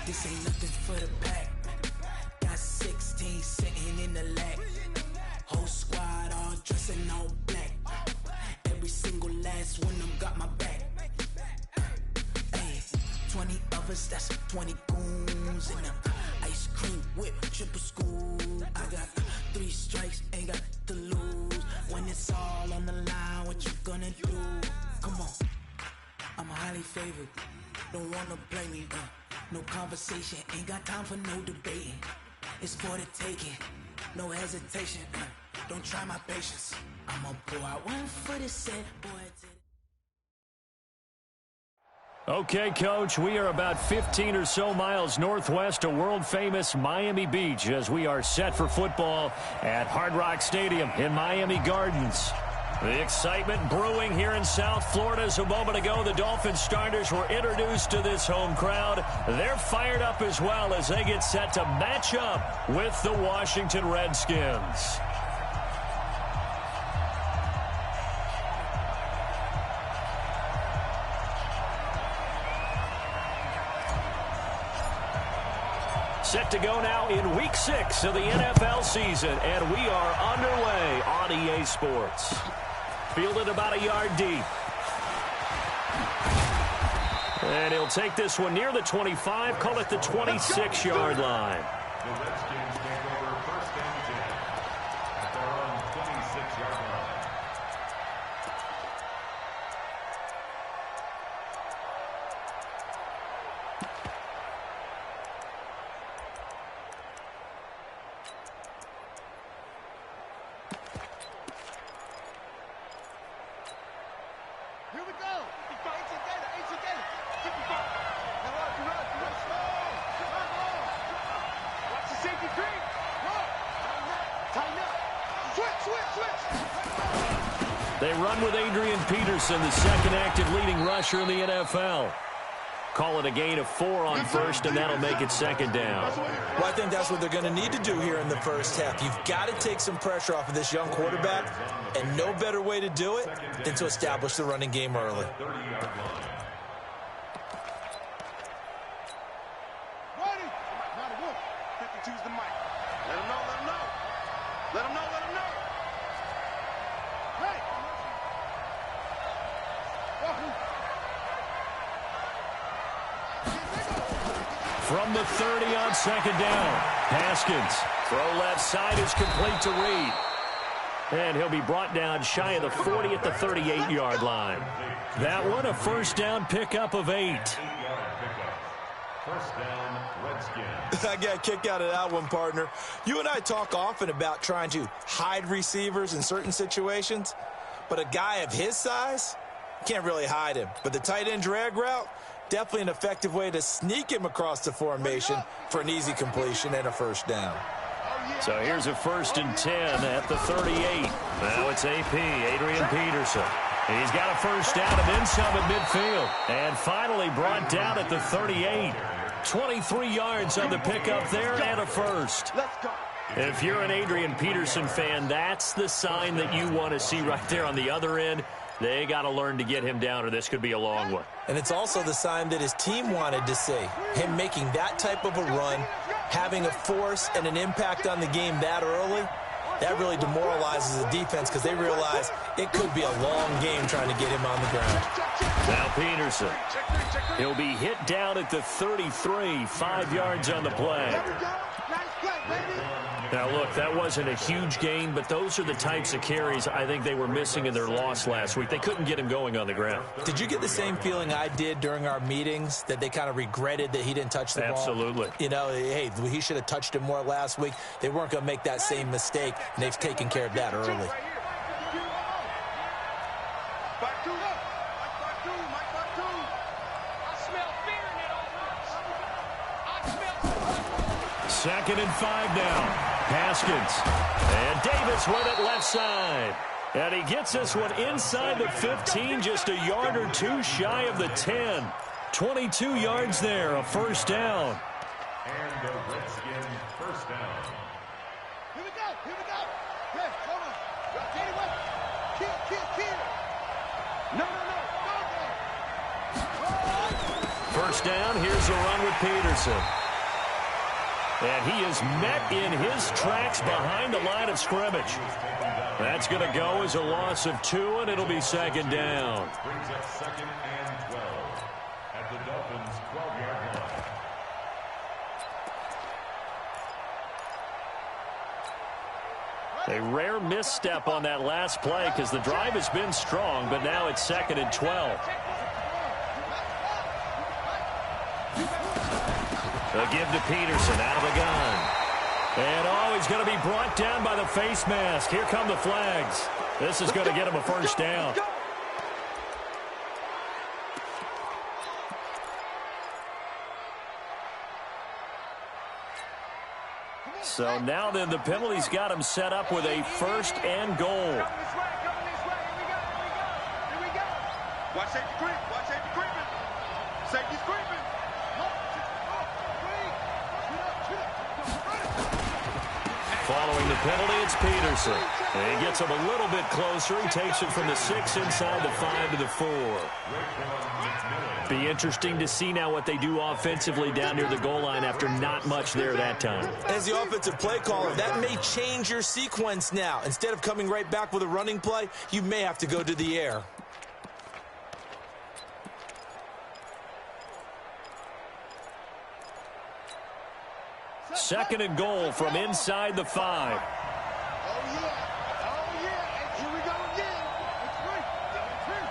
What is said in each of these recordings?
This ain't nothing for the pack. Got 16 sitting in the lap. Whole squad all dressing all black. Every single last one of them got my back. Hey, 20 of us, that's 20 goons in them. Ice cream whip, triple school. I got 3 strikes, ain't got to lose. When it's all on the line, what you gonna do? Come on, I'm highly favored. Don't wanna blame me, no conversation, ain't got time for no debating. It's for the taking, no hesitation. Don't try my patience. I'ma pour out one for the set, boy. Okay, Coach, we are about 15 or so miles northwest of world-famous Miami Beach as we are set for football at Hard Rock Stadium in Miami Gardens. The excitement brewing here in South Florida. As a moment ago, the Dolphins starters were introduced to this home crowd. They're fired up as well as they get set to match up with the Washington Redskins. Set to go now in Week 6 of the NFL season, and we are underway on EA Sports. Fielded about a yard deep. And he'll take this one near the 25, call it the 26-yard line. The Redskins take over first and 10 at their own 26-yard line. They run with Adrian Peterson, the second active leading rusher in the NFL. Call it a gain of 4 on first, and that'll make it second down. Well, I think that's what they're going to need to do here in the first half. You've got to take some pressure off of this young quarterback, and no better way to do it than to establish the running game early. From the 30 on second down, Haskins. Throw left side is complete to Reed. And he'll be brought down shy of the 40 at the 38-yard line. That one a first down pickup of 8. First down, Redskins. I got a kick out of that one, partner. You and I talk often about trying to hide receivers in certain situations, but a guy of his size can't really hide him. But the tight end drag route, definitely an effective way to sneak him across the formation for an easy completion and a first down. So here's a first and 10 at the 38. Now it's AP, Adrian Peterson. He's got a first down and then some at midfield. And finally brought down at the 38. 23 yards on the pickup there and a first. If you're an Adrian Peterson fan, that's the sign that you want to see right there on the other end. They got to learn to get him down, or this could be a long one. And it's also the sign that his team wanted to see. Him making that type of a run, having a force and an impact on the game that early, that really demoralizes the defense because they realize it could be a long game trying to get him on the ground. Now Peterson. He'll be hit down at the 33, 5 yards on the play. Now, look, that wasn't a huge gain, but those are the types of carries I think they were missing in their loss last week. They couldn't get him going on the ground. Did you get the same feeling I did during our meetings, that they kind of regretted that he didn't touch the ball? Absolutely. You know, hey, he should have touched him more last week. They weren't going to make that same mistake, and they've taken care of that early. Second and 5 now. Haskins. And Davis with it left side. And he gets this one inside the 15, just a yard or two shy of the 10. 22 yards there, a first down. And the Redskins first down. Here we go, here we go. Hey, hold on. Get him up. Kill. No. First down, here's a run with Peterson. And he is met in his tracks behind the line of scrimmage. That's going to go as a loss of 2, and it'll be second down. Brings up second and 12 at the Dolphins' 12-yard line. A rare misstep on that last play because the drive has been strong, but now it's second and 12. A give to Peterson out of the gun. And he's going to be brought down by the face mask. Here come the flags. This is going to get him a first down. So now then the penalty's got him set up with a first and goal. Watch safety creep. Watch safety creeping. Safety's creeping. Following the penalty, it's Peterson. And he gets him a little bit closer. He takes it from the 6 inside the 5 to the 4. Be interesting to see now what they do offensively down near the goal line after not much there that time. As the offensive play caller, that may change your sequence now. Instead of coming right back with a running play, you may have to go to the air. Second and goal from inside the 5. Oh, yeah. Oh, yeah. And here we go again. It's free. It's free.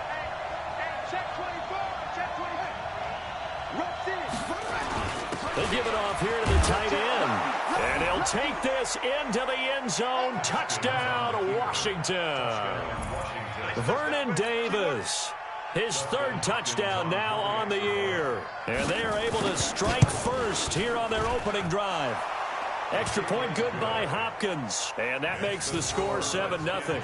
Hey, check 24. Check 24. They give it off here to the tight end. And he'll take this into the end zone. Touchdown, Washington. Vernon Davis. His third touchdown now on the year. And they are able to strike first here on their opening drive. Extra point good by Hopkins. And that makes the score 7-0.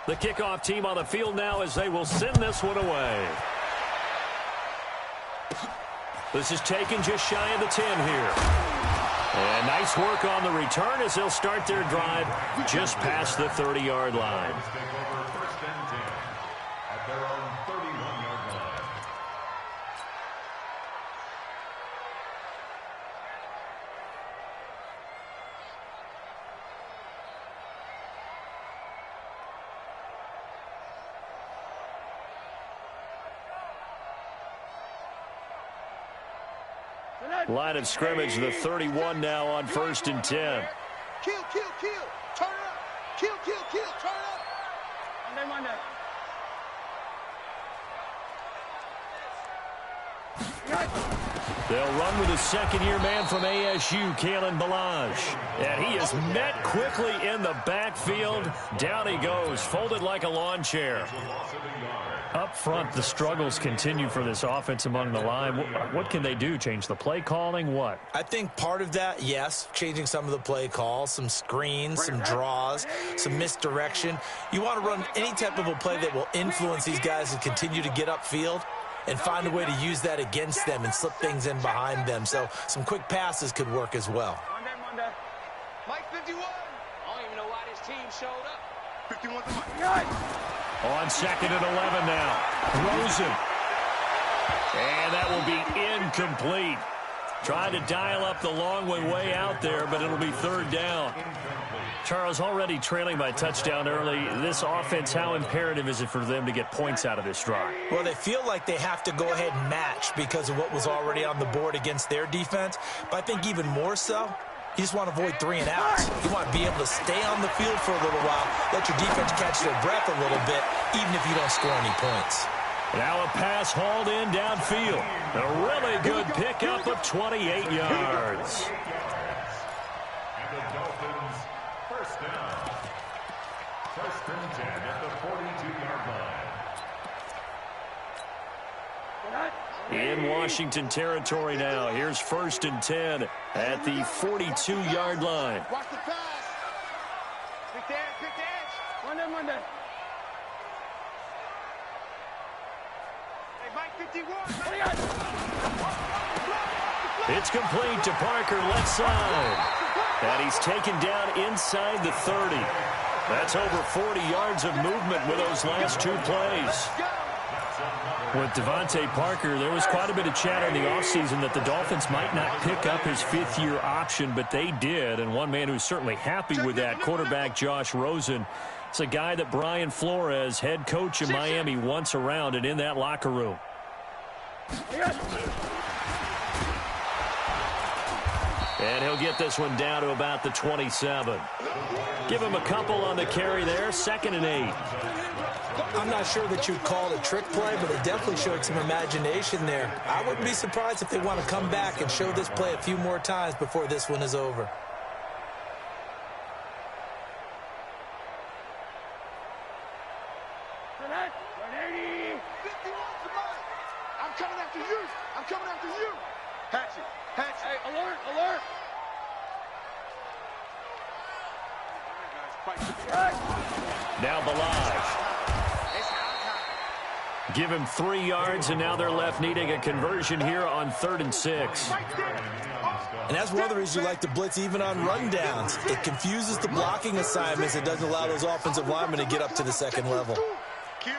The kickoff team on the field now as they will send this one away. This is taken just shy of the 10 here. And nice work on the return as they'll start their drive just past the 30-yard line. First and 10 at their own 31-yard line. Line of scrimmage, the 31 now on first and 10. Kill, kill, kill. Turn it up. Kill, kill, kill. Turn it up. Monday. They'll run with a second-year man from ASU, Kalen Ballage. And he is met quickly in the backfield. Down he goes, folded like a lawn chair. Up front, the struggles continue for this offense among the line. What can they do? Change the play calling? What? I think part of that, yes, changing some of the play calls, some screens, some draws, some misdirection. You want to run any type of a play that will influence these guys and continue to get upfield and find a way to use that against them and slip things in behind them. So some quick passes could work as well. Monday. Mike 51. I don't even know why this team showed up. 51 to Mike. On second and 11 now. Rosen. And that will be incomplete. Trying to dial up the long way out there, but it'll be third down. Charles, already trailing by touchdown early. This offense, how imperative is it for them to get points out of this drive? Well, they feel like they have to go ahead and match because of what was already on the board against their defense. But I think even more so, you just want to avoid 3 and outs. You want to be able to stay on the field for a little while, let your defense catch their breath a little bit, even if you don't score any points. Now a pass hauled in downfield. A really good pickup of 28 yards. And the Dolphins first down. First and 10 at the 42-yard line. in Washington territory now. Here's 1st and 10 at the 42-yard line. Watch the pass. Pick the edge, pick the edge. Monday. Hey, Mike 51. It's complete to Parker, left side. And he's taken down inside the 30. That's over 40 yards of movement with those last 2 plays. With Devontae Parker, there was quite a bit of chat in the offseason that the Dolphins might not pick up his 5th-year option, but they did. And one man who's certainly happy with that, quarterback Josh Rosen. It's a guy that Brian Flores, head coach in Miami, wants around and in that locker room. And he'll get this one down to about the 27. Give him a couple on the carry there, 2nd and 8. I'm not sure that you'd call it a trick play, but it definitely showed some imagination there. I wouldn't be surprised if they want to come back and show this play a few more times before this one is over. I'm coming after you. I'm coming after you. Hatchet. Hey, alert. Now Balaj. Give him 3 yards, and now they're left needing a conversion here on 3rd and 6. And that's one of the reasons you like to blitz even on rundowns. It confuses the blocking assignments. It doesn't allow those offensive linemen to get up to the 2nd level. Kill.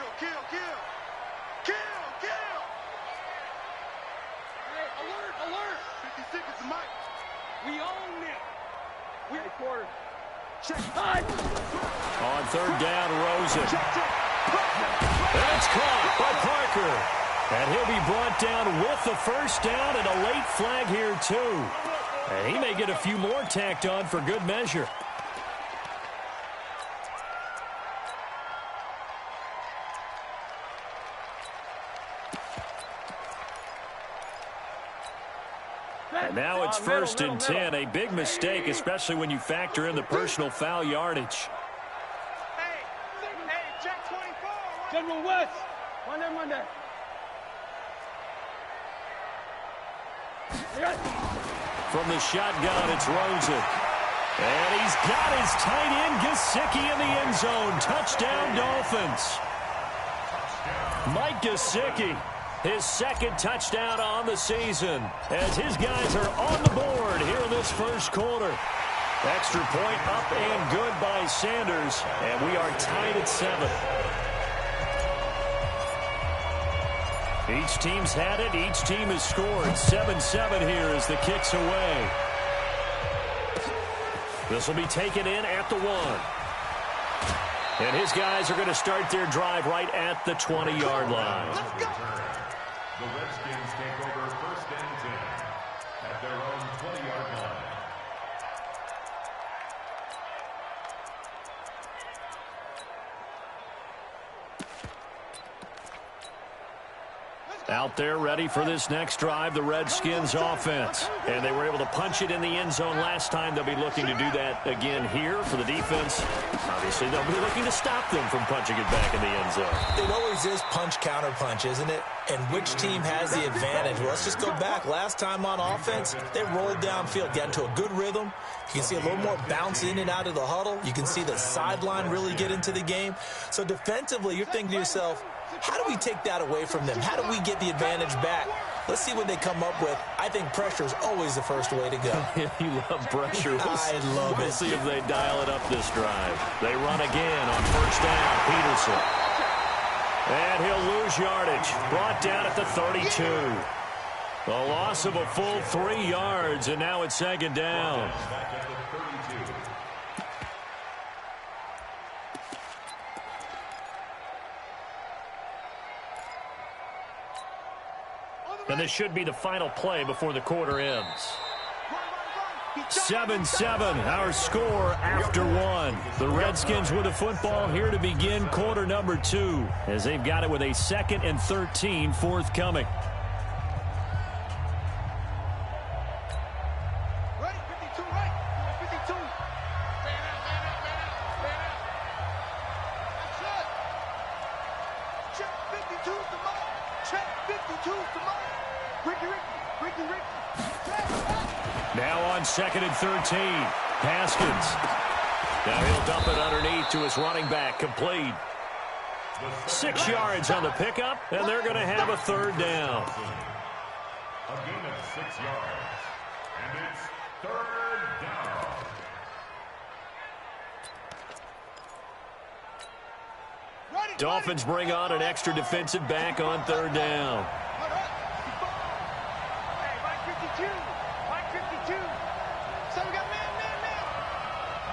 Hey, alert. 56 is the mic. We own it. We a quarter. Check. On 3rd down, Rosen. That's caught by Parker. And he'll be brought down with the 1st down and a late flag here, too. And he may get a few more tacked on for good measure. And now it's 1st and 10. A big mistake, especially when you factor in the personal foul yardage. Hey, Jack 24. General West. Monday. From the shotgun, it's Rosen. And he's got his tight end, Gesicki, in the end zone. Touchdown, Dolphins. Mike Gesicki, his 2nd touchdown on the season, as his guys are on the board here in this 1st quarter. Extra point up and good by Sanders, and we are tied at 7. Each team's had it. Each team has scored. 7-7 here as the kick's away. This will be taken in at the 1. And his guys are going to start their drive right at the 20-yard line. The Redskins take over 1st and 10 at their own 20-yard line. Out there ready for this next drive, the Redskins offense. And they were able to punch it in the end zone last time. They'll be looking to do that again here for the defense. Obviously, they'll be looking to stop them from punching it back in the end zone. It always is punch-counter-punch, isn't it? And which team has the advantage? Well, let's just go back. Last time on offense, they rolled downfield, got into a good rhythm. You can see a little more bounce in and out of the huddle. You can see the sideline really get into the game. So defensively, you're thinking to yourself, how do we take that away from them? How do we get the advantage back? Let's see what they come up with. I think pressure is always the first way to go. You love pressure. I love it. We'll see if they dial it up this drive. They run again on 1st down, Peterson. And he'll lose yardage. Brought down at the 32. A loss of a full 3 yards, and now it's 2nd down. And this should be the final play before the quarter ends. 7-7, our score after 1. The Redskins with the football here to begin quarter number 2, as they've got it with a 2nd and 13 forthcoming. Right, 52, right. 52. Man out. That's it. Check 52's the mark. Check 52's the mark. Now on 2nd and 13. Haskins. Now he'll dump it underneath to his running back. Complete. 6 yards on the pickup, and they're going to have a 3rd down. A gain of 6 yards. And it's 3rd down. Dolphins bring on an extra defensive back on 3rd down. Hey, Mike 52. Mike 52. So we got man.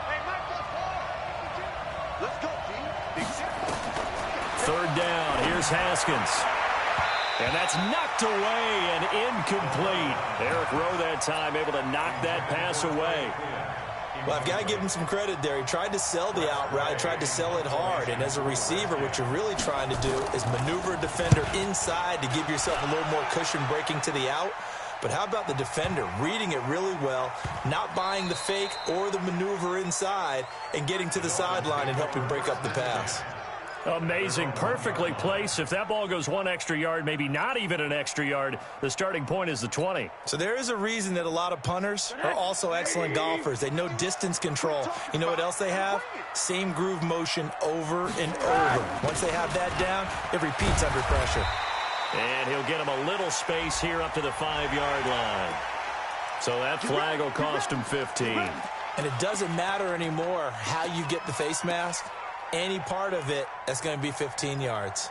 Hey, Mike plus 4. Let's go, team. Big 3rd down. Here's Haskins. And that's knocked away and incomplete. Eric Rowe that time able to knock that pass away. Well, I've got to give him some credit there. He tried to sell the out route, tried to sell it hard. And as a receiver, what you're really trying to do is maneuver a defender inside to give yourself a little more cushion breaking to the out. But how about the defender reading it really well, not buying the fake or the maneuver inside, and getting to the sideline and helping break up the pass? Amazing. Perfectly placed. If that ball goes 1 extra yard, maybe not even an extra yard, the starting point is the 20. So there is a reason that a lot of punters are also excellent golfers. They know distance control. You know what else they have? Same groove motion over and over. Once they have that down, it repeats under pressure. And he'll get him a little space here up to the 5-yard line. So that flag will cost him 15. And it doesn't matter anymore how you get the face mask. Any part of it, that's going to be 15 yards.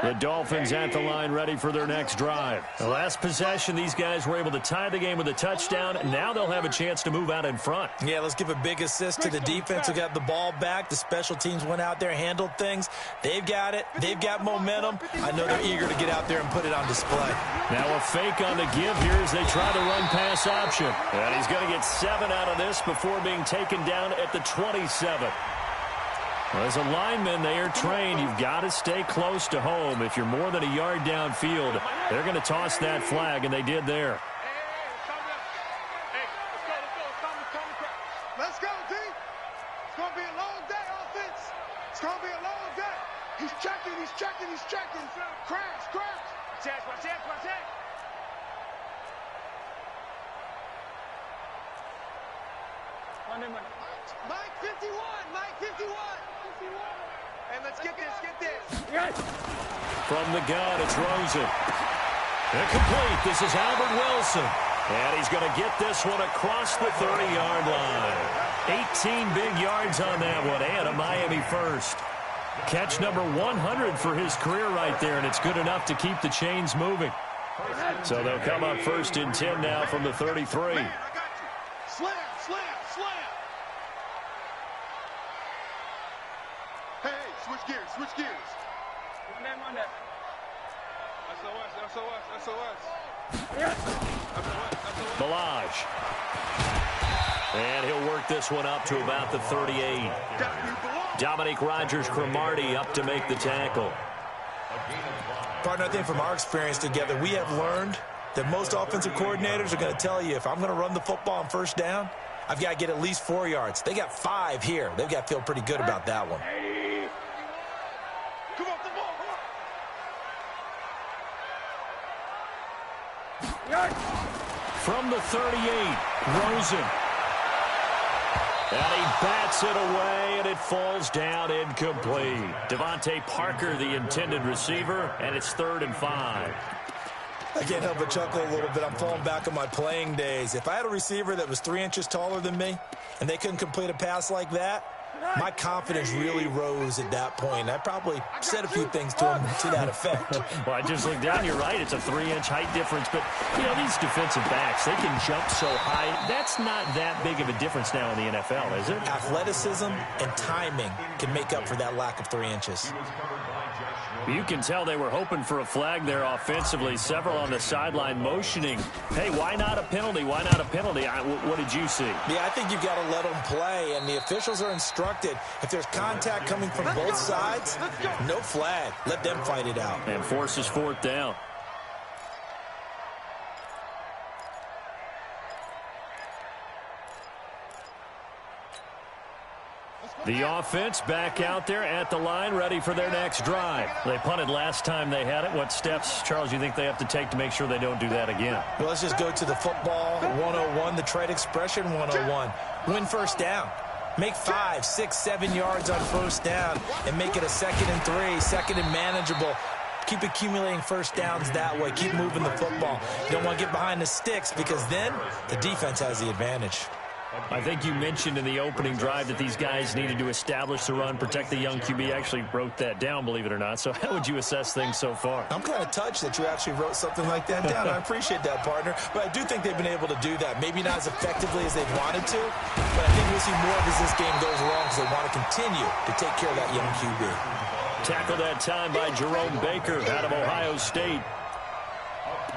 The Dolphins at the line ready for their next drive. The last possession, these guys were able to tie the game with a touchdown. Now they'll have a chance to move out in front. Yeah, let's give a big assist to the defense who got the ball back. The special teams went out there, handled things. They've got it. They've got momentum. I know they're eager to get out there and put it on display. Now a fake on the give here as they try the run-pass option. And he's going to get 7 out of this before being taken down at the 27. Well, as a lineman, they are trained. You've got to stay close to home. If you're more than a yard downfield, they're going to toss that flag, and they did there. Let's go, D. It's going to be a long day, offense. It's going to be a long day. He's checking. Crash. Watch it. Mike 51. And let's get this. From the gun, it's Rosen. Incomplete. This is Albert Wilson. And he's going to get this one across the 30-yard line. 18 big yards on that one, and a Miami first. Catch number 100 for his career right there, and it's good enough to keep the chains moving. So they'll come up 1st and 10 now from the 33. Man, I got you. Slam. Hey, switch gears. Run that. SOS. Balaj. And he'll work this one up to about the 38. Dominique Rodgers-Cromartie up to make the tackle. Partner, I think from our experience together, we have learned that most offensive coordinators are going to tell you, if I'm going to run the football on 1st down, I've got to get at least 4 yards. They got 5 here. They've got to feel pretty good about that one. Come on, the ball. From the 38, Rosen. And he bats it away, and it falls down incomplete. Devontae Parker, the intended receiver, and it's 3rd and 5. I can't help but chuckle a little bit. I'm falling back on my playing days. If I had a receiver that was 3 inches taller than me, and they couldn't complete a pass like that, my confidence really rose at that point. I probably said a few things to him to that effect. Well, I just looked down. You're right. It's a 3-inch height difference. But, you know, these defensive backs, they can jump so high. That's not that big of a difference now in the NFL, is it? Athleticism and timing can make up for that lack of 3 inches. You can tell they were hoping for a flag there offensively. Several on the sideline motioning. Hey, why not a penalty? Why not a penalty? What did you see? Yeah, I think you've got to let them play, and the officials are instructed. If there's contact coming from both sides, no flag. Let them fight it out. And forces 4th down. The offense back out there at the line, ready for their next drive. They punted last time they had it. What steps, Charles, you think they have to take to make sure they don't do that again? Well, let's just go to the football 101, the trade expression 101. Win first down. Make 5, 6, 7 yards on first down and make it a 2nd and 3, 2nd and manageable. Keep accumulating first downs that way. Keep moving the football. You don't want to get behind the sticks because then the defense has the advantage. I think you mentioned in the opening drive that these guys needed to establish the run, protect the young QB. I actually wrote that down, believe it or not. So how would you assess things so far? I'm kind of touched that you actually wrote something like that down. I appreciate that, partner. But I do think they've been able to do that. Maybe not as effectively as they wanted to, but I think we'll see more of as this game goes along because they want to continue to take care of that young QB. Tackled that time by Jerome Baker out of Ohio State.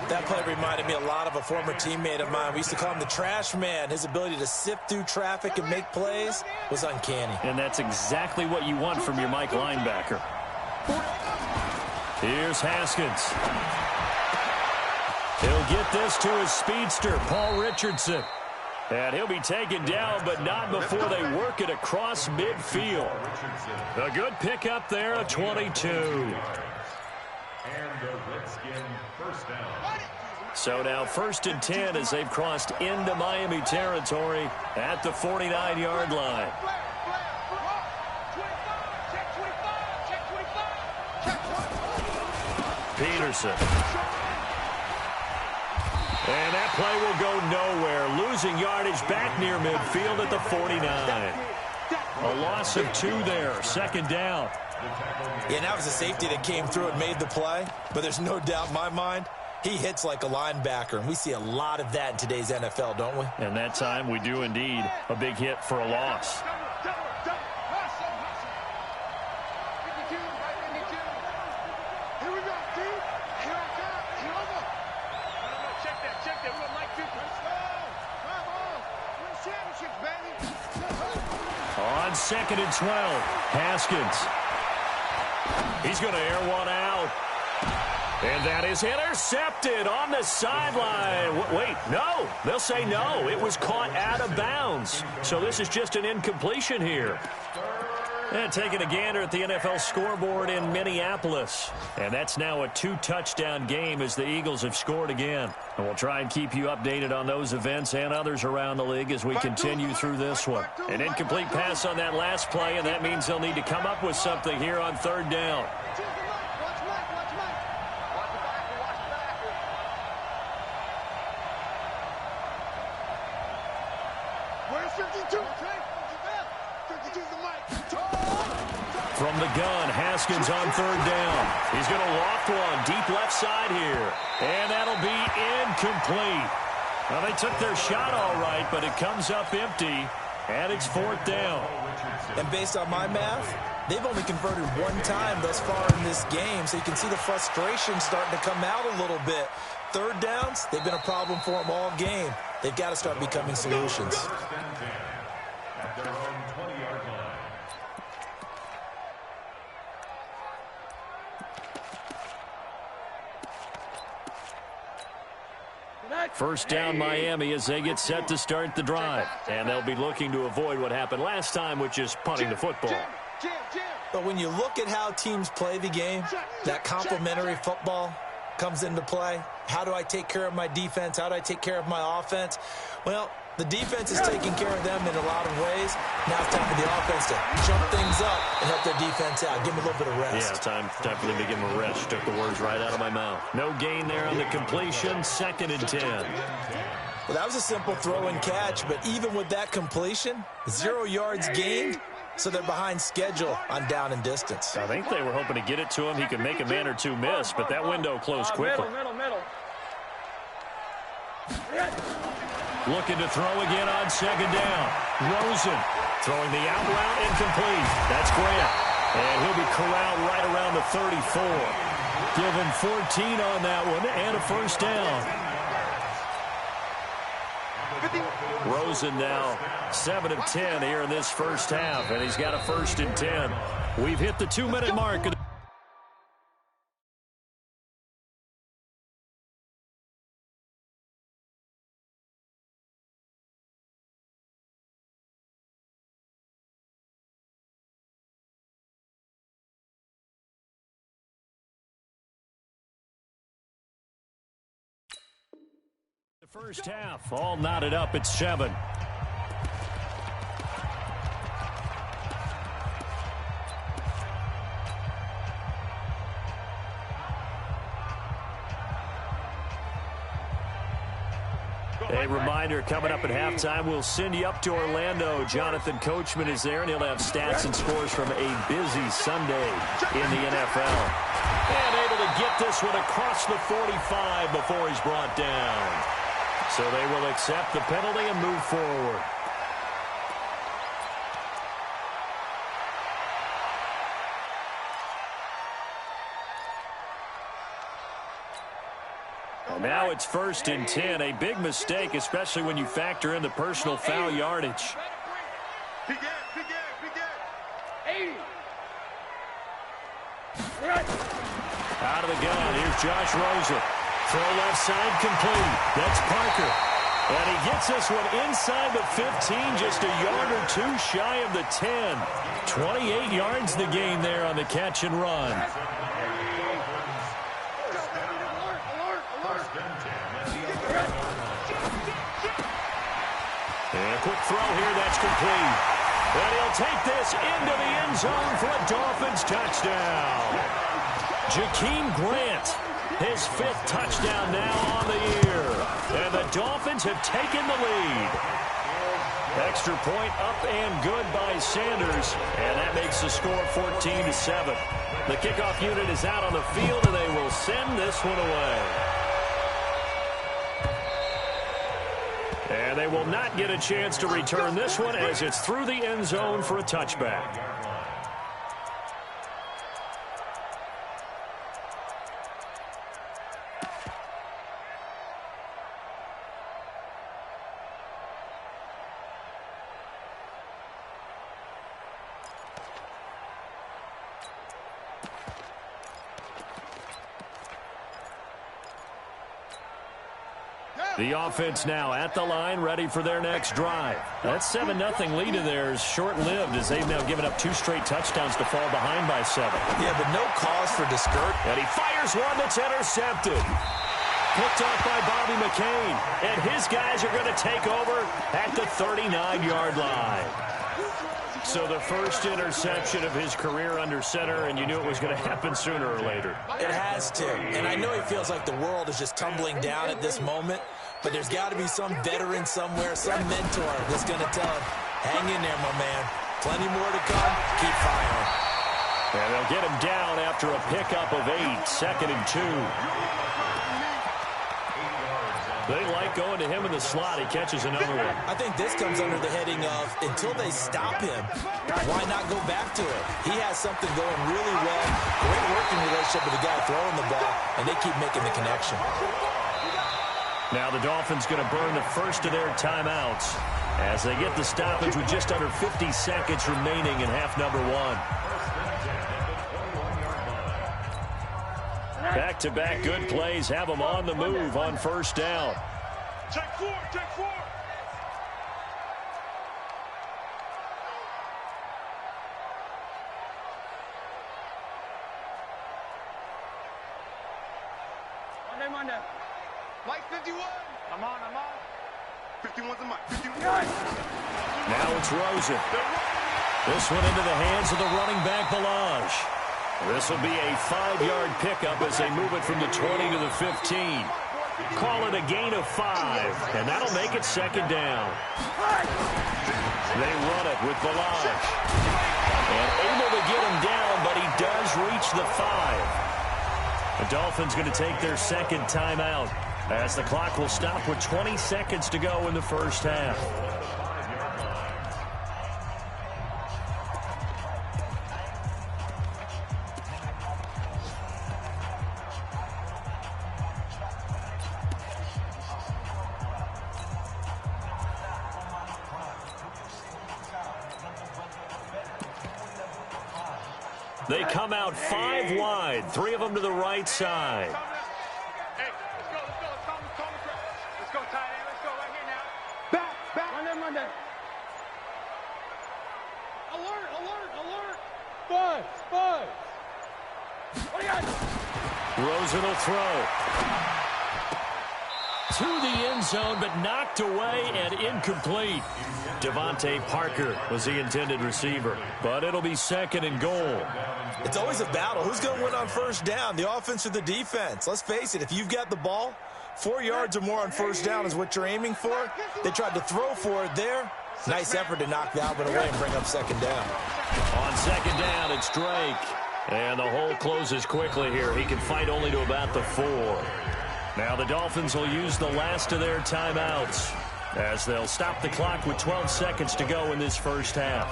That play reminded me a lot of a former teammate of mine. We used to call him the trash man. His ability to sift through traffic and make plays was uncanny. And that's exactly what you want from your Mike linebacker. Here's Haskins. He'll get this to his speedster, Paul Richardson. And he'll be taken down, but not before they work it across midfield. A good pickup there, a 22. And the Redskin first down. So now 1st and 10 as they've crossed into Miami territory at the 49-yard line. Peterson. And that play will go nowhere. Losing yardage back near midfield at the 49. A loss of 2 there. 2nd down. Yeah, that was a safety that came through and made the play. But there's no doubt in my mind, he hits like a linebacker. And we see a lot of that in today's NFL, don't we? And that time we do indeed. A big hit for a loss. On 2nd and 12, Haskins. He's going to air one out. And that is intercepted on the sideline. Wait, no. They'll say no. It was caught out of bounds. So this is just an incompletion here. And taking a gander at the NFL scoreboard in Minneapolis. And that's now a 2-touchdown game as the Eagles have scored again. And we'll try and keep you updated on those events and others around the league as we continue through this one. An incomplete pass on that last play, and that means they'll need to come up with something here on 3rd down. From the gun, Haskins on 3rd down. He's going to loft one deep left side here. And that'll be incomplete. Well, they took their shot all right, but it comes up empty. And it's 4th down. And based on my math, they've only converted 1 time thus far in this game. So you can see the frustration starting to come out a little bit. 3rd downs, they've been a problem for them all game. They've got to start becoming solutions. At their own 20-yard line. First down Miami as they get set to start the drive. And they'll be looking to avoid what happened last time, which is punting the football. But when you look at how teams play the game, that complementary football comes into play. How do I take care of my defense? How do I take care of my offense? Well, the defense is taking care of them in a lot of ways. Now it's time for the offense to jump things up and help their defense out. Give them a little bit of rest. Yeah, time for them to give them a rest. Took the words right out of my mouth. No gain there on the completion. 2nd and 10. Well, that was a simple throw and catch, but even with that completion, 0 yards gained, so they're behind schedule on down and distance. I think they were hoping to get it to him. He could make a man or two miss, but that window closed quickly. Middle. Looking to throw again on 2nd down. Rosen throwing the out route incomplete. That's Grant. And he'll be corralled right around the 34. Give him 14 on that one and a 1st down. Rosen now 7 of 10 here in this first half, and he's got a 1st and 10. We've hit the 2-minute mark. First half, all knotted up at 7. A reminder, coming up at halftime, we'll send you up to Orlando. Jonathan Coachman is there, and he'll have stats and scores from a busy Sunday in the NFL. And able to get this one across the 45 before he's brought down. So they will accept the penalty and move forward. And now it's 1st and 10. A big mistake, especially when you factor in the personal foul yardage. Out of the gun, here's Josh Rosen. Throw left side complete. That's Parker. And he gets this one inside the 15, just a yard or two shy of the 10. 28 yards the gain there on the catch and run. And a quick throw here, that's complete. And he'll take this into the end zone for a Dolphins touchdown. Jakeem Grant. His 5th touchdown now on the year. And the Dolphins have taken the lead. Extra point up and good by Sanders. And that makes the score 14-7. The kickoff unit is out on the field, and they will send this one away. And they will not get a chance to return this one as it's through the end zone for a touchback. The offense now at the line, ready for their next drive. That 7-0 lead of theirs short-lived as they've now given up 2 straight touchdowns to fall behind by 7. Yeah, but no cause for discouragement. And he fires one that's intercepted. Picked off by Bobby McCain. And his guys are going to take over at the 39-yard line. So the first interception of his career under center, and you knew it was going to happen sooner or later. It has to. And I know he feels like the world is just tumbling down at this moment, but there's got to be some veteran somewhere, some mentor that's going to tell him, hang in there, my man. Plenty more to come. Keep firing. And they'll get him down after a pickup of 8, 2nd and 2. They like going to him in the slot. He catches another one. I think this comes under the heading of, until they stop him, why not go back to it? He has something going really well. Great working relationship with the guy throwing the ball, and they keep making the connection. Now the Dolphins going to burn the first of their timeouts as they get the stoppage with just under 50 seconds remaining in half number 1. Back-to-back good plays have them on the move on first down. Check 4, check 4. Monday. Mike 51. I'm on. 51's a Mike. 51. Now it's Rosen. This one into the hands of the running back, Balaj. This will be a 5-yard pickup as they move it from the 20 to the 15. Call it a gain of 5, and that'll make it 2nd down. They run it with Balaj. And able to get him down, but he does reach the 5. The Dolphins going to take their 2nd timeout as the clock will stop with 20 seconds to go in the first half. They come out 5 wide, 3 of them to the right side. Hey, let's go. Let's go, tight end. Let's go right here now. Back. Monday. Alert. Buzz. What do you got? Rosen will throw. to the end zone, but knocked away and incomplete. Devontae Parker was the intended receiver, but it'll be 2nd and goal. It's always a battle. Who's going to win on first down, the offense or the defense? Let's face it, if you've got the ball, 4 yards or more on first down is what you're aiming for. They tried to throw for it there. Nice effort to knock Dalvin away and bring up 2nd down. On 2nd down, it's Drake. And the hole closes quickly here. He can fight only to about the 4. Now the Dolphins will use the last of their timeouts as they'll stop the clock with 12 seconds to go in this first half.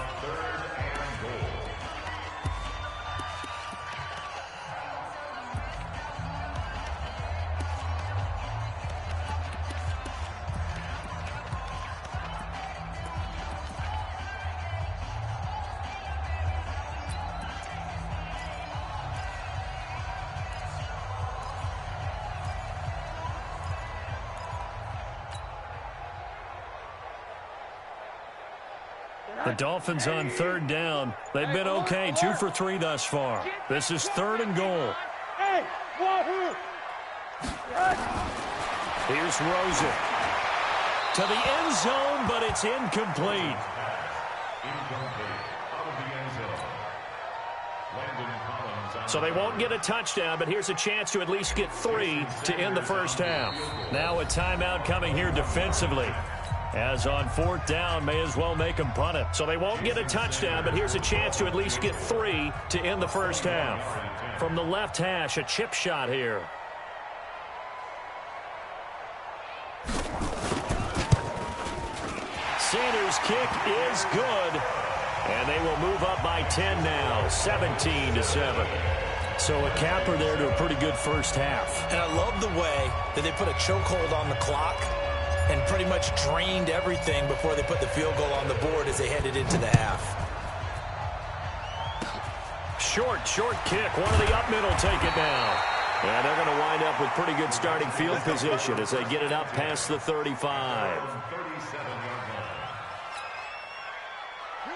The Dolphins on 3rd down. They've been okay, 2 for 3 thus far. This is 3rd and goal. Here's Rosen. To the end zone, but it's incomplete. So they won't get a touchdown, but here's a chance to at least get 3 to end the first half. Now a timeout coming here defensively. As on 4th down, may as well make them punt it. So they won't get a touchdown, but here's a chance to at least get 3 to end the first half. From the left hash, a chip shot here. Sanders' kick is good. And they will move up by 10 now, 17-7. So a capper there to a pretty good first half. And I love the way that they put a chokehold on the clock and pretty much drained everything before they put the field goal on the board as they headed into the half. Short kick. One of the up middle take it now. And they're going to wind up with pretty good starting field position as they get it up past the 35.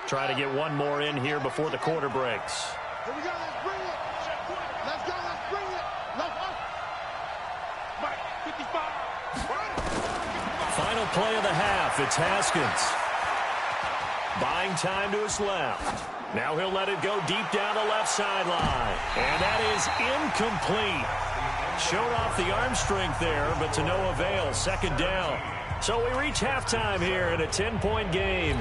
Try to get one more in here before the quarter breaks. Here we go, let's bring it. Let's go, let's bring it. Let's go. Mike, 55. Final play of the half. It's Haskins. Buying time to his left. Now he'll let it go deep down the left sideline. And that is incomplete. Showed off the arm strength there, but to no avail. 2nd down. So we reach halftime here in a 10-point game.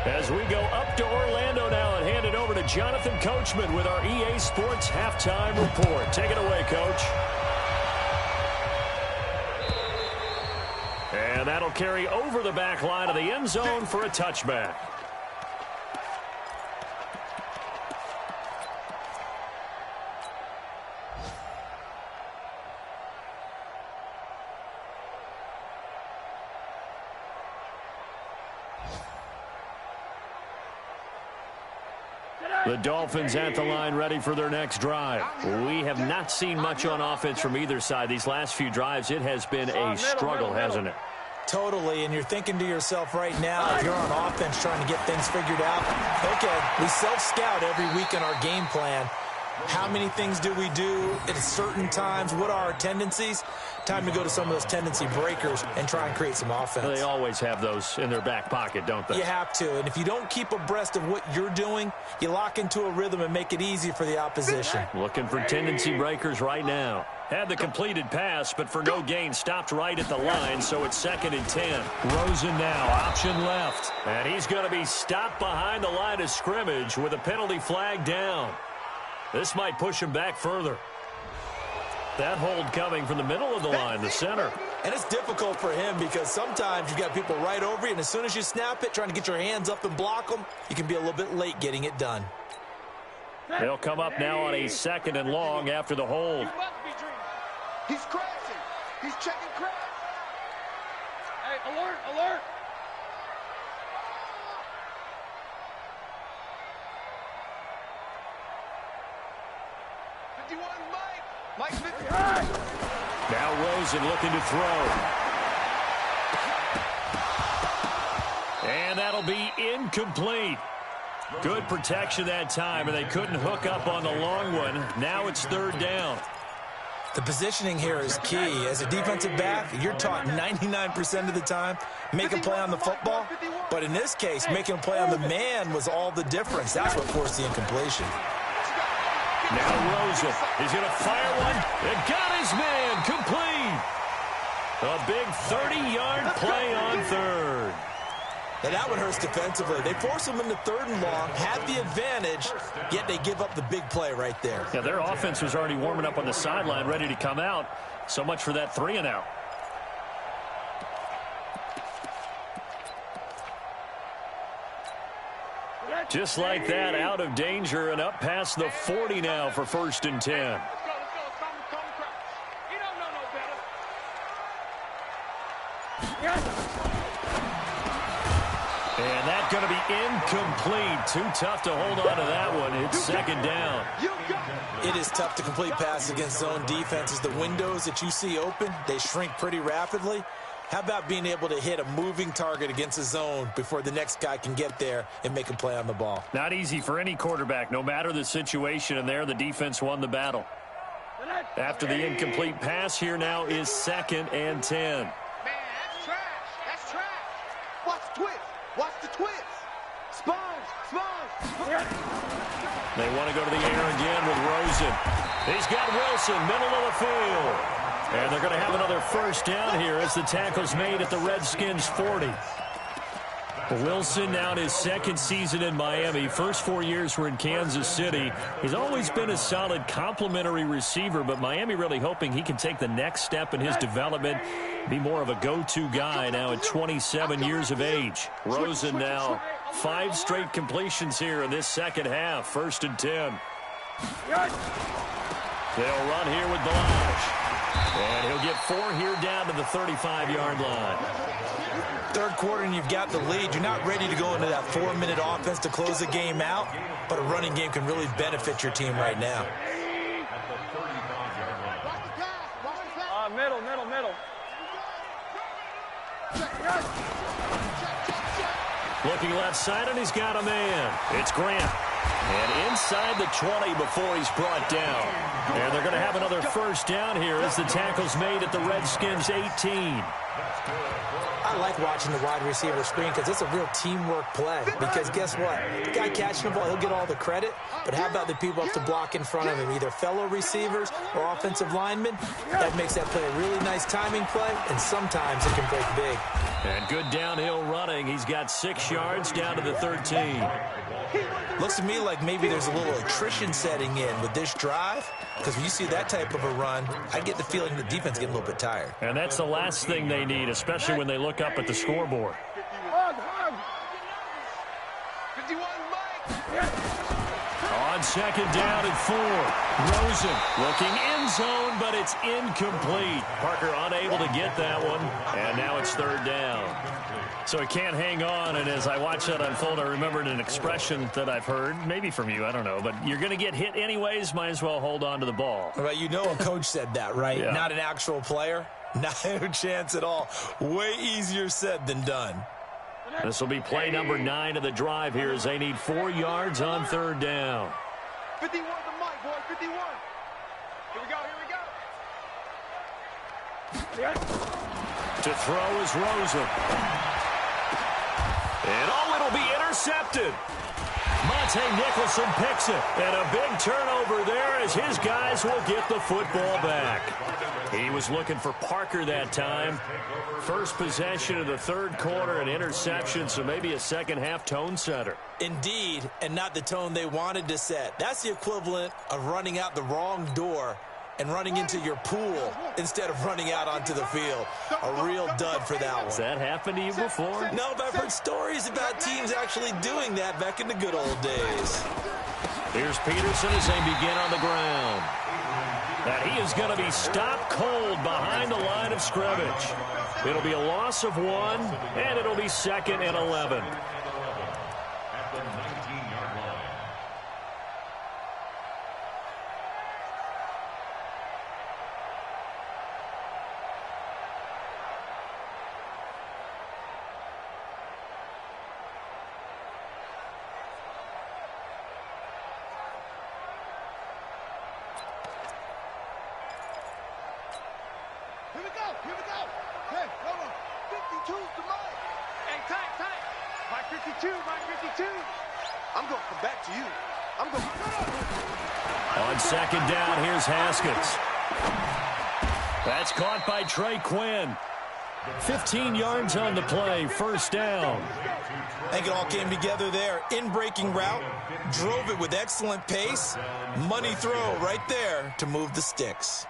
As we go up to Orlando now and hand it over to Jonathan Coachman with our EA Sports Halftime Report. Take it away, Coach. And that'll carry over the back line of the end zone for a touchback. The Dolphins at the line ready for their next drive. We have not seen much on offense from either side. These last few drives, it has been a struggle, hasn't it? Totally, and you're thinking to yourself right now, if you're on offense trying to get things figured out, okay, we self-scout every week in our game plan. How many things do we do at certain times? What are our tendencies? Time to go to some of those tendency breakers and try and create some offense. They always have those in their back pocket, don't they? You have to, and if you don't keep abreast of what you're doing, you lock into a rhythm and make it easy for the opposition. Looking for tendency breakers right now. Had the completed pass, but for no gain, stopped right at the line, so it's 2nd and 10. Rosen now, option left. And he's going to be stopped behind the line of scrimmage with a penalty flag down. This might push him back further. That hold coming from the middle of the line, the center. And it's difficult for him because sometimes you've got people right over you, and as soon as you snap it, trying to get your hands up and block them, you can be a little bit late getting it done. They'll come up now on a 2nd and long after the hold. He's crashing. He's checking crash. Hey, alert, alert. Mike 50. Now Rosen looking to throw. And that'll be incomplete. Good protection that time, and they couldn't hook up on the long one. Now it's 3rd down. The positioning here is key. As a defensive back, you're taught 99% of the time, make a play on the football. But in this case, making a play on the man was all the difference. That's what forced the incompletion. Now Rosen. He's going to fire one. And got his man complete. A big 30-yard play on third. Now that one hurts defensively. They force him into 3rd and long, have the advantage, yet they give up the big play right there. Yeah, their offense was already warming up on the sideline, ready to come out. So much for that 3 and out. Just like that, out of danger and up past the 40 now for 1st and 10. Let's go. You don't know no better. And that's going to be incomplete. Too tough to hold on to that one. It's 2nd down. It is tough to complete pass against zone defenses. The windows that you see open, they shrink pretty rapidly. How about being able to hit a moving target against a zone before the next guy can get there and make a play on the ball? Not easy for any quarterback, no matter the situation, and there the defense won the battle. After the incomplete pass, here now is 2nd and 10. Man, that's trash. That's trash. Watch the twist. Watch the twist. Sponge. They want to go to the air again with Rosen. He's got Wilson, middle of the field. And they're going to have another 1st down here as the tackle's made at the Redskins 40. Wilson now in his 2nd season in Miami. First 4 years were in Kansas City. He's always been a solid complementary receiver, but Miami really hoping he can take the next step in his development, be more of a go-to guy now at 27 years of age. Rosen now 5 straight completions here in this 2nd half. 1st and 10. They'll run here with Balaj. And he'll get 4 here down to the 35-yard line. 3rd quarter and you've got the lead. You're not ready to go into that 4-minute offense to close the game out, but a running game can really benefit your team right now. Middle. Looking left side, and he's got a man. It's Grant. And inside the 20 before he's brought down. And they're going to have another 1st down here as the tackle's made at the Redskins 18. I like watching the wide receiver screen because it's a real teamwork play. Because guess what? The guy catching the ball, he'll get all the credit. But how about the people up to block in front of him, either fellow receivers or offensive linemen? That makes that play a really nice timing play, and sometimes it can break big. And good downhill running. He's got 6 yards down to the 13. Looks to me like maybe there's a little attrition setting in with this drive, because when you see that type of a run, I get the feeling the defense getting a little bit tired. And that's the last thing they need, especially when they look up at the scoreboard. 51, Mike. On 2nd down and 4. Rosen looking end zone, but it's incomplete. Parker unable to get that one, and now it's 3rd down. So he can't hang on, and as I watch that unfold, I remembered an expression that I've heard, maybe from you, I don't know, but you're going to get hit anyways, might as well hold on to the ball. Well, you know a coach said that, right? Yeah. Not an actual player. No chance at all. Way easier said than done. This will be play number 9 of the drive here as they need 4 yards on 3rd down. 51 to Mike, boy. 51. Here we go. To throw is Rosen. And it'll be intercepted. Monte Nicholson picks it. And a big turnover there as his guys will get the football back. He was looking for Parker that time. First possession of the 3rd quarter, an interception, so maybe a 2nd half tone setter. Indeed, and not the tone they wanted to set. That's the equivalent of running out the wrong door and running into your pool instead of running out onto the field. A real dud for that one. Has that happened to you before? No, but I've heard stories about teams actually doing that back in the good old days. Here's Peterson as they begin on the ground. And he is going to be stopped cold behind the line of scrimmage. It'll be a loss of 1, and it'll be 2nd and 11. Here we go. Hey, hold on. 52's the mic. Hey, tight. Mike 52, Mike 52. I'm going to come back to you. I'm going to... On second down, here's Haskins. That's caught by Trey Quinn. 15 yards on the play, first down. I think it all came together there. In-breaking route, drove it with excellent pace. Money throw right there to move the sticks.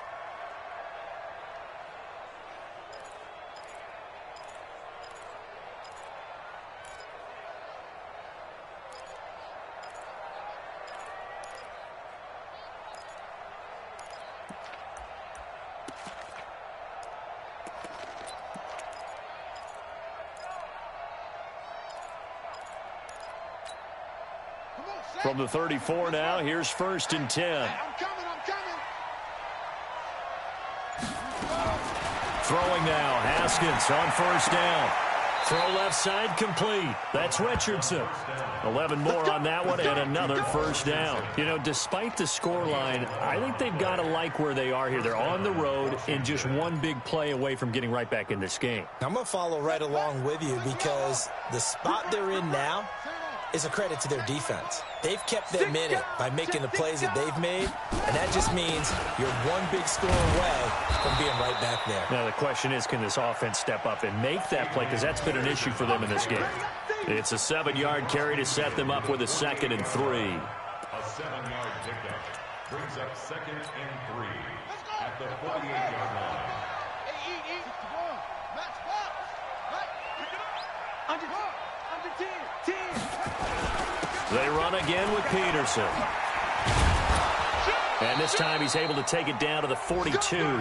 From the 34 now, here's first and 10. I'm coming. Throwing now, Haskins on first down. Throw left side complete. That's Richardson. 11 more on that one and another first down. You know, despite the scoreline, I think they've got to like where they are here. They're on the road and just one big play away from getting right back in this game. I'm going to follow right along with you because the spot they're in now is a credit to their defense. They've kept them in it by making the plays that they've made, and that just means you're one big score away from being right back there. Now, the question is, can this offense step up and make that play? Because that's been an issue for them in this game. It's a 7-yard carry to set them up with a 2nd and 3. A 7-yard pickup brings up 2nd and 3 at the 48-yard line. They run again with Peterson. And this time he's able to take it down to the 42.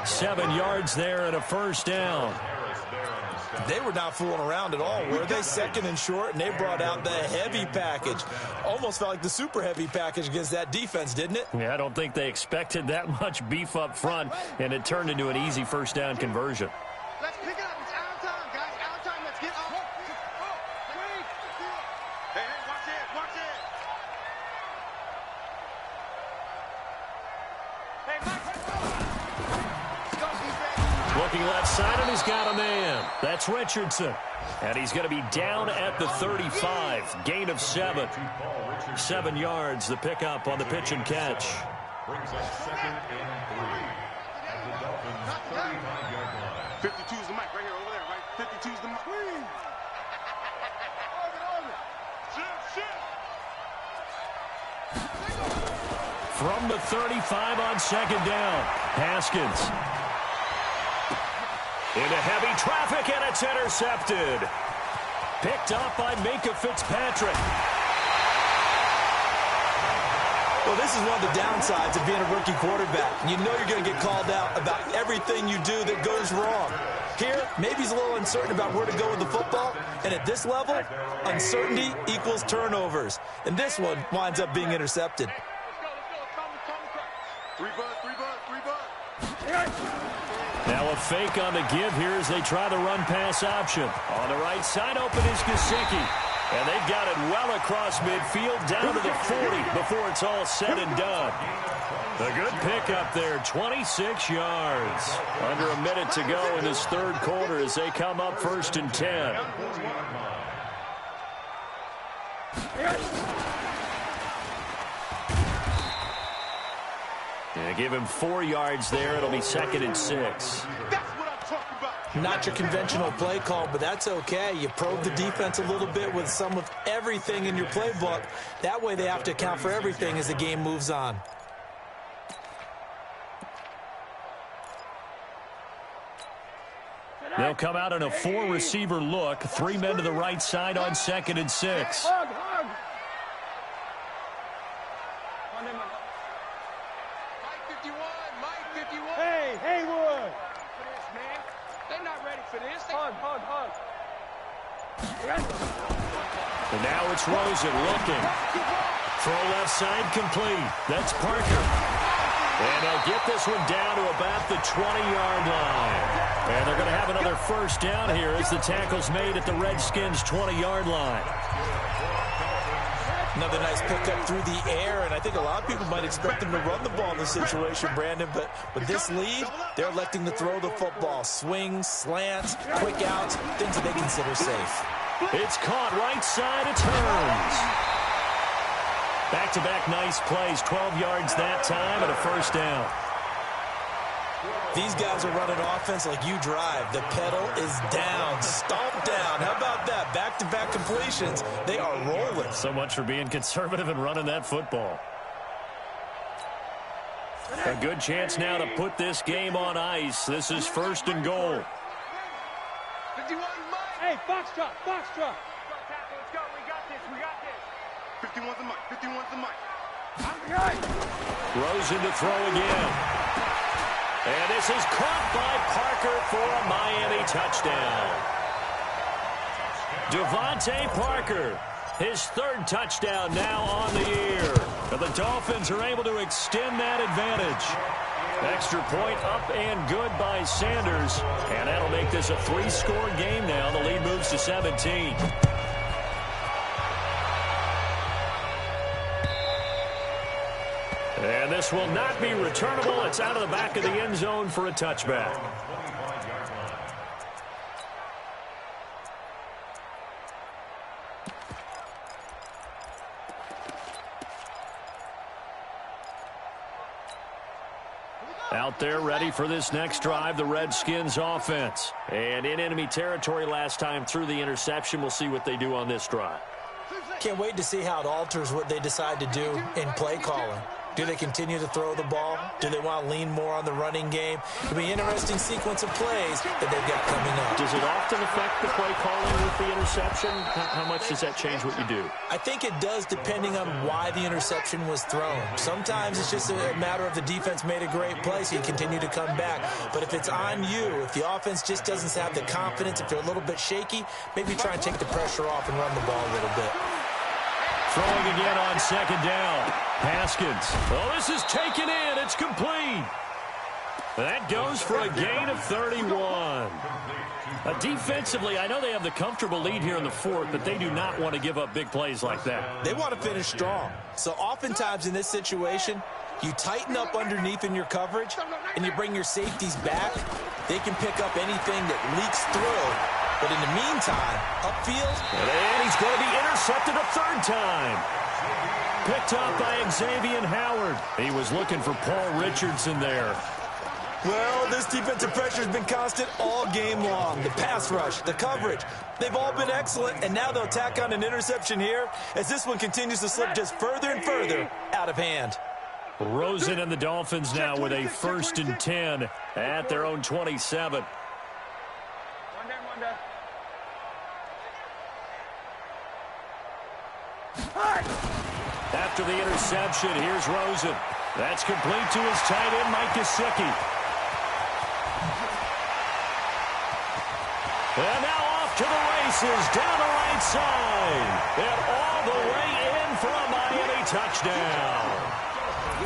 7 yards there and a first down. They were not fooling around at all, were they? 2nd and short, and they brought out the heavy package. Almost felt like the super heavy package against that defense, didn't it? Yeah, I don't think they expected that much beef up front, and it turned into an easy first down conversion. Let's pick it up. It's our time, guys. Our time. Let's get off. Hey, watch it. Hey, Mike. Looking left side, and he's got a man. That's Richardson. And he's going to be down at the 35. Gain of 7. 7 yards, the pickup on the pitch and catch. Brings up 2nd and 3 at the Dolphins' 35-yard line. 52's the mic right here, over there, right? 52's the mic. From the 35 on second down, Haskins. Into heavy traffic, and it's intercepted. Picked up by Minka Fitzpatrick. Well, this is one of the downsides of being a rookie quarterback. You know you're going to get called out about everything you do that goes wrong. Here, maybe he's a little uncertain about where to go with the football. And at this level, uncertainty equals turnovers. And this one winds up being intercepted. Now a fake on the give here as they try the run-pass option. On the right side, open is Gesicki. And they've got it well across midfield, down to the 40 before it's all said and done. A good pickup there, 26 yards. Under a minute to go in this third quarter as they come up first and 10. And give him 4 yards there. It'll be 2nd and 6. That's what I'm talking about. Not your conventional play call, but that's okay. You probe the defense a little bit with some of everything in your playbook. That way they have to account for everything as the game moves on. They'll come out in a 4-receiver look. 3 men to the right side on 2nd and 6. Hey, Haywood! They're not ready for this. Hug. And now it's Rosen looking. Throw left side complete. That's Parker. And they'll get this one down to about the 20-yard line. And they're going to have another first down here as the tackle's made at the Redskins' 20-yard line. Another nice pickup through the air, and I think a lot of people might expect them to run the ball in this situation, Brandon, but with this lead, they're electing to throw the football. Swings, slants, quick outs, things that they consider safe. It's caught right side, it turns. Back-to-back nice plays, 12 yards that time and a first down. These guys are running offense like you drive. The pedal is down, stomp down. How about that? Back-to-back completions. They are rolling. So much for being conservative and running that football. A good chance now to put this game on ice. This is first and goal. 51, Mike. Hey, foxtrot, foxtrot. Let's go. We got this. We got this. 51's the Mike. 51's the Mike. Rosen to throw again. And this is caught by Parker for a Miami touchdown. Devontae Parker, his third touchdown now on the year. And the Dolphins are able to extend that advantage. Extra point up and good by Sanders. And that'll make this a 3-score game now. The lead moves to 17. And this will not be returnable. It's out of the back of the end zone for a touchback. Out there ready for this next drive, the Redskins offense. And in enemy territory last time through the interception. We'll see what they do on this drive. Can't wait to see how it alters what they decide to do in play calling. Do they continue to throw the ball? Do they want to lean more on the running game? It'll be an interesting sequence of plays that they've got coming up. Does it often affect the play calling with the interception? How much does that change what you do? I think it does depending on why the interception was thrown. Sometimes it's just a matter of the defense made a great play, so you continue to come back. But if it's on you, if the offense just doesn't have the confidence, if they're a little bit shaky, maybe try and take the pressure off and run the ball a little bit. Throwing again on second down. Haskins. Oh, this is taken in. It's complete. That goes for a gain of 31. Defensively, I know they have the comfortable lead here in the fourth, but they do not want to give up big plays like that. They want to finish strong. So oftentimes in this situation, you tighten up underneath in your coverage, and you bring your safeties back. They can pick up anything that leaks through. But in the meantime, upfield. And he's going to be intercepted a third time. Picked up by Xavier Howard. He was looking for Paul Richardson there. Well, this defensive pressure has been constant all game long. The pass rush, the coverage, they've all been excellent, and now they'll tack on an interception here as this one continues to slip just further and further out of hand. Rosen and the Dolphins now with a 1st and 10 at their own 27. After the interception, here's Rosen. That's complete to his tight end, Mike Gesicki. And now off to the races, down the right side. And all the way in for a Miami touchdown.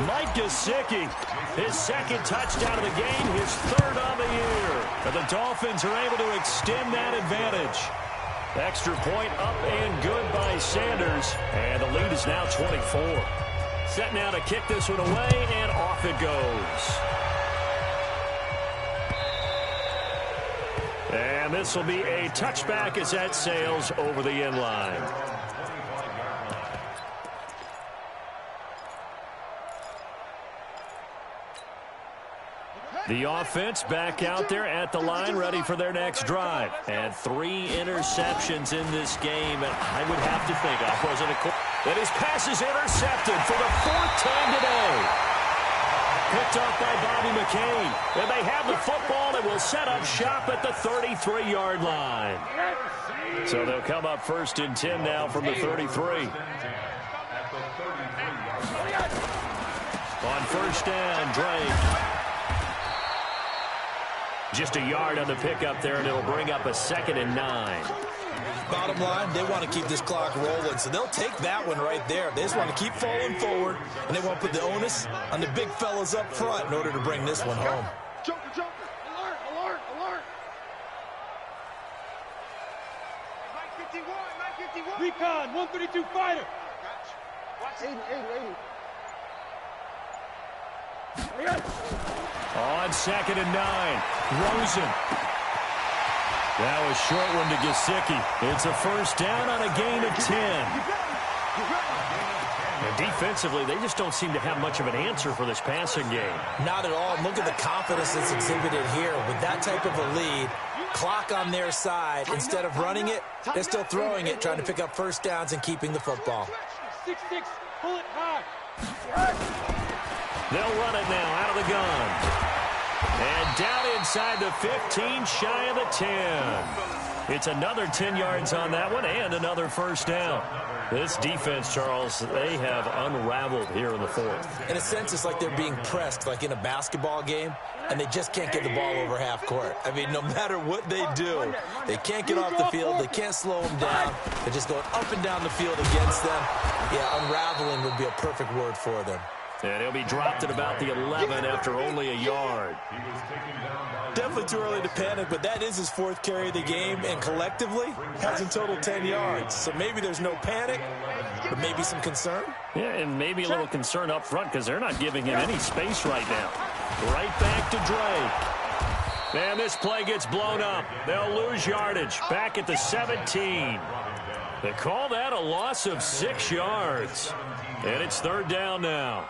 Mike Gesicki, his second touchdown of the game, his third on the year. And the Dolphins are able to extend that advantage. Extra point up and good by Sanders. And the lead is now 24. Set now to kick this one away, and off it goes. And this will be a touchback as that sails over the end line. The offense back out there at the line, ready for their next drive. And 3 interceptions in this game. And I would have to think I wasn't that his pass is intercepted for the 4th time today. Picked up by Bobby McCain. And they have the football and will set up shop at the 33-yard line. So they'll come up 1st and 10 now from the 33. On 1st down, Drake. Just a yard on the pickup there, and it'll bring up a 2nd and 9. Bottom line, they want to keep this clock rolling, so they'll take that one right there. They just want to keep falling forward, and they want to put the onus on the big fellas up front in order to bring this one home. Joker, Joker. Alert, alert, alert. Mike 51, Mike 51. Recon, 132 fighter. On 2nd and 9, Rosen. That was short one to Gesicki. It's a first down on a gain of 10. And defensively, they just don't seem to have much of an answer for this passing game. Not at all. And look at the confidence that's exhibited here. With that type of a lead, clock on their side, instead of running it, they're still throwing it, trying to pick up first downs and keeping the football. 6-6, pull it high. They'll run it now out of the gun. And down inside the 15, shy of the 10. It's another 10 yards on that one and another first down. This defense, Charles, they have unraveled here in the fourth. In a sense, it's like they're being pressed, like in a basketball game, and they just can't get the ball over half court. I mean, no matter what they do, they can't get off the field. They can't slow them down. They're just going up and down the field against them. Yeah, unraveling would be a perfect word for them. And he'll be dropped at about the 11 after only a yard. Definitely too early to panic, but that is his fourth carry of the game, and collectively has in total 10 yards. So maybe there's no panic, but maybe some concern. Yeah, and maybe a little concern up front because they're not giving him any space right now. Right back to Drake. And this play gets blown up. They'll lose yardage back at the 17. They call that a loss of 6 yards. And it's third down now.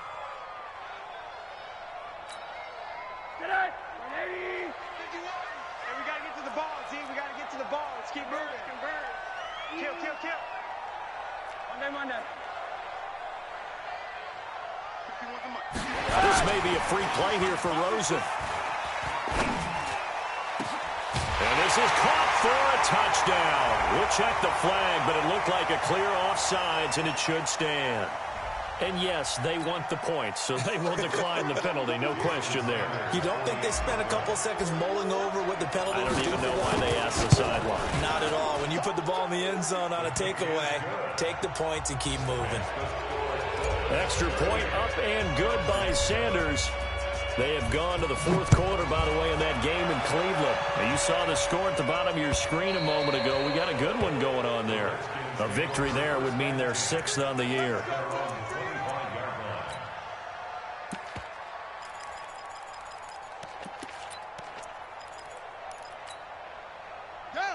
This may be a free play here for Rosen. And this is caught for a touchdown. We'll check the flag, but it looked like a clear offsides, and it should stand. And yes, they want the points, so they will decline the penalty, no question there. You don't think they spent a couple seconds mulling over what the penalty was? I don't even know why they asked the sideline. Not at all. When you put the ball in the end zone on a takeaway, take the points and keep moving. Extra point up and good by Sanders. They have gone to the fourth quarter, by the way, in that game in Cleveland. Now, you saw the score at the bottom of your screen a moment ago. We got a good one going on there. A victory there would mean they're 6th on the year.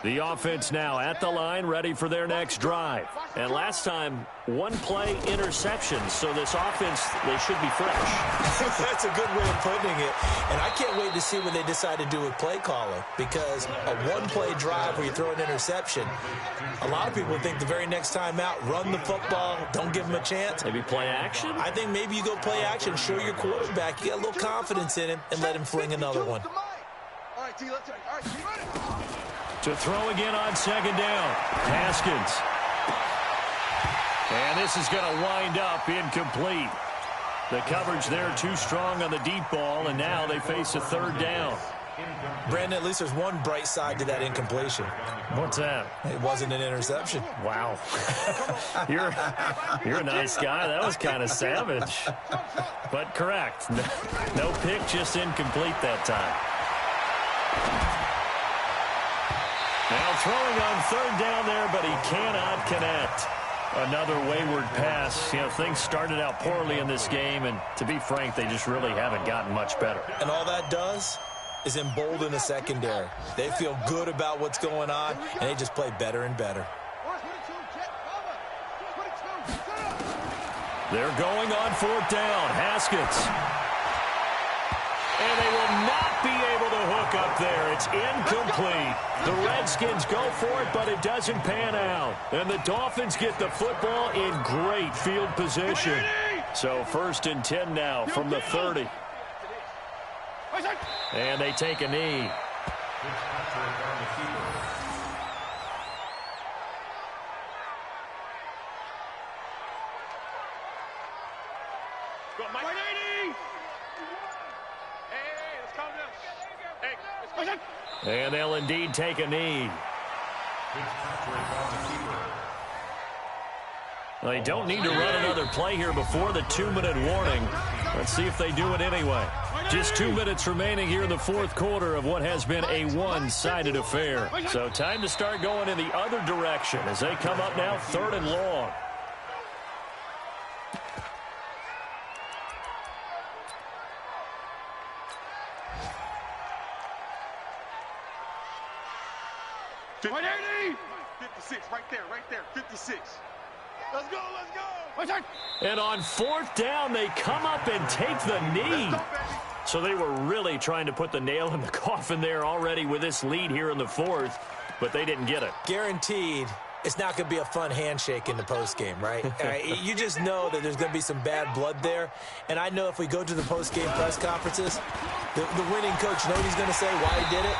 The offense now at the line, ready for their next drive. And last time, one play interception. So this offense, they should be fresh. That's a good way of putting it. And I can't wait to see what they decide to do with play calling. Because a one-play drive where you throw an interception, a lot of people think the very next time out, run the football, don't give them a chance. Maybe play action? I think maybe you go play action, show your quarterback, you got a little confidence in him, and let him fling another one. All right, T, let's go. All right, T, ready? To throw again on second down. Haskins. And this is going to wind up incomplete. The coverage there too strong on the deep ball, and now they face a third down. Brandon, at least there's one bright side to that incompletion. What's that? It wasn't an interception. Wow. You're a nice guy. That was kind of savage. But correct. No pick, just incomplete that time. Now throwing on third down there, but he cannot connect. Another wayward pass. You know, things started out poorly in this game, and to be frank, they just really haven't gotten much better. And all that does is embolden the secondary. They feel good about what's going on, and they just play better and better. They're going on fourth down. Haskins. And they will not be able to hook up there. It's incomplete. The Redskins go for it, but it doesn't pan out. And the Dolphins get the football in great field position. So 1st and 10 now from the 30. And they take a knee. And they'll indeed take a knee. Well, they don't need to run another play here before the 2-minute warning. Let's see if they do it anyway. Just 2 minutes remaining here in the fourth quarter of what has been a one-sided affair. So time to start going in the other direction as they come up now 3rd and long. 180! 56, right there, 56. Let's go, let's go! And on fourth down, they come up and take the knee. So they were really trying to put the nail in the coffin there already with this lead here in the fourth, but they didn't get it. Guaranteed it's not going to be a fun handshake in the postgame, right? You just know that there's going to be some bad blood there. And I know if we go to the postgame press conferences, the winning coach, you know what he's going to say, why he did it?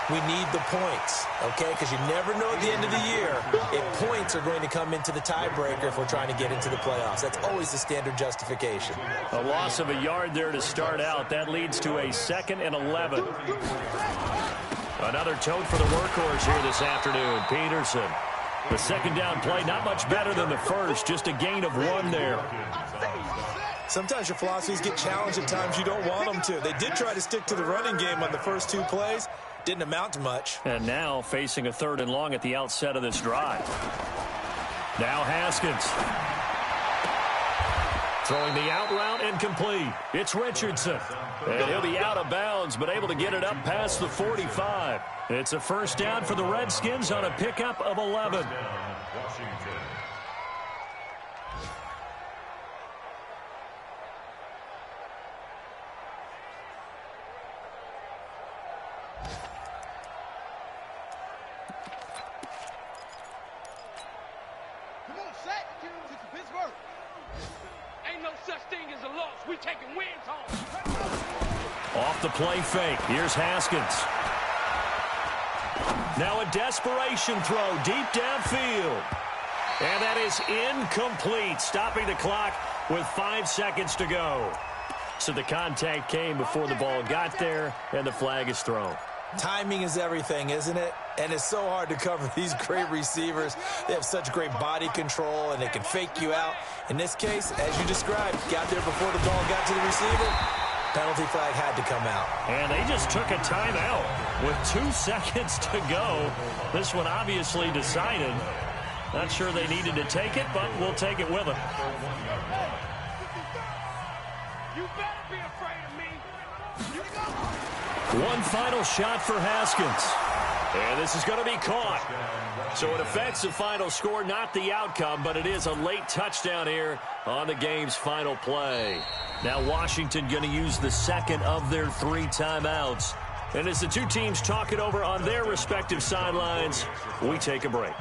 We need the points, okay? Because you never know at the end of the year if points are going to come into the tiebreaker if we're trying to get into the playoffs. That's always the standard justification. A loss of a yard there to start out. That leads to a 2nd and 11. Another tote for the workhorse here this afternoon, Peterson. The second down play, not much better than the first, just a gain of 1 there. Sometimes your philosophies get challenged at times you don't want them to. They did try to stick to the running game on the first 2 plays. Didn't amount to much. And now facing a 3rd and long at the outset of this drive. Now Haskins. Throwing the out route incomplete. It's Richardson. And he'll be out of bounds, but able to get it up past the 45. It's a first down for the Redskins on a pickup of 11. Washington. Come on, set. Take the Pittsburgh. Ain't no such thing as a loss. We taking wins home. Off the play fake. Here's Haskins. Now a desperation throw deep downfield. And that is incomplete, stopping the clock with 5 seconds to go. So the contact came before the ball got there, and the flag is thrown. Timing is everything, isn't it? And it's so hard to cover these great receivers. They have such great body control, and they can fake you out. In this case, as you described, got there before the ball got to the receiver. Penalty flag had to come out. And they just took a timeout with 2 seconds to go. This one obviously decided. Not sure they needed to take it, but we'll take it with them. You better be afraid of me. You go. One final shot for Haskins. And this is going to be caught. So it affects the final score, not the outcome, but it is a late touchdown here on the game's final play. Now Washington going to use the second of their 3 timeouts. And as the 2 teams talk it over on their respective sidelines, we take a break.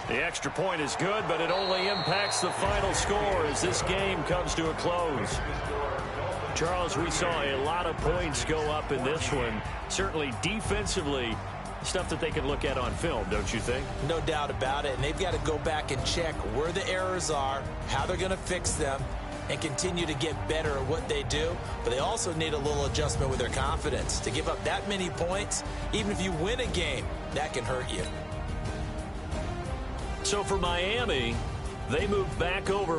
The extra point is good, but it only impacts the final score as this game comes to a close. Charles, we saw a lot of points go up in this one. Certainly defensively, stuff that they can look at on film, don't you think? No doubt about it. And they've got to go back and check where the errors are, how they're going to fix them, and continue to get better at what they do. But they also need a little adjustment with their confidence. To give up that many points, even if you win a game, that can hurt you. So for Miami, they move back over